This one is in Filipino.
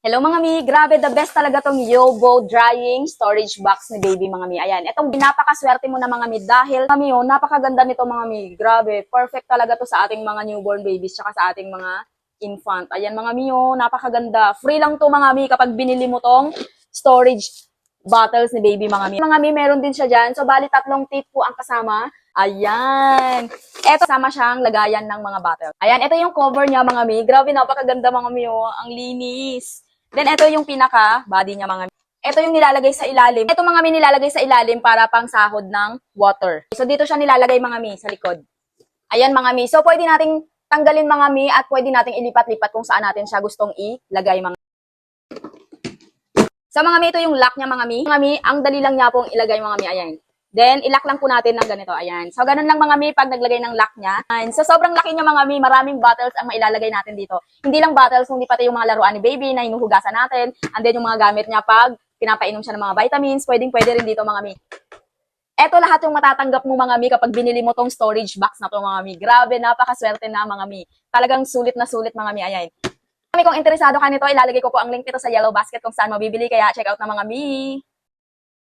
Hello mga mi, grabe the best talaga tong Yobo drying storage box ni baby mga mi. Ayan, itong napakaswerte mo na mga mi dahil mga mi, oh, napakaganda nito mga mi. Grabe, perfect talaga to sa ating mga newborn babies tsaka sa ating mga infant. Ayan mga mi, oh, napakaganda. Free lang to mga mi kapag binili mo tong storage bottles ni baby mga mi. Mga mi, meron din siya dyan. So, bali tatlong tip po ang kasama. Ayan. Eto, sama siyang lagayan ng mga bottle. Ayan, ito yung cover niya mga mi. Grabe, napakaganda mga mi, oh. Ang linis. Then, ito yung pinaka-body niya mga mi. Ito yung nilalagay sa ilalim. Ito mga mi nilalagay sa ilalim para pang sahod ng water. So, dito siya nilalagay mga mi sa likod. Ayan mga mi. So, pwede nating tanggalin mga mi at pwede nating ilipat-lipat kung saan natin siya gustong ilagay mga mi. Sa mga mi, ito yung lock niya mga mi. Mga mi, ang dali lang niya pong ilagay mga mi. Ayan. Then, ilock lang po natin ng ganito. Ayan. So, ganun lang mga mi pag naglagay ng lock niya. Ayan. So, sobrang laki niya mga mi. Maraming bottles ang mailalagay natin dito. Hindi lang bottles, kundi pati yung mga laruan ni baby na hinuhugasan natin. And then, yung mga gamit niya pag pinapainom siya ng mga vitamins. Pwede rin dito mga mi. Eto lahat yung matatanggap mo mga mi kapag binili mo tong storage box na to mga mi. Grabe, napakaswerte na mga mi. Talagang sulit na sulit mga mi. Ayan. Kung interesado ka nito, ilalagay ko po ang link nito sa yellow basket kung saan mabibili. Kaya check out na mga mi.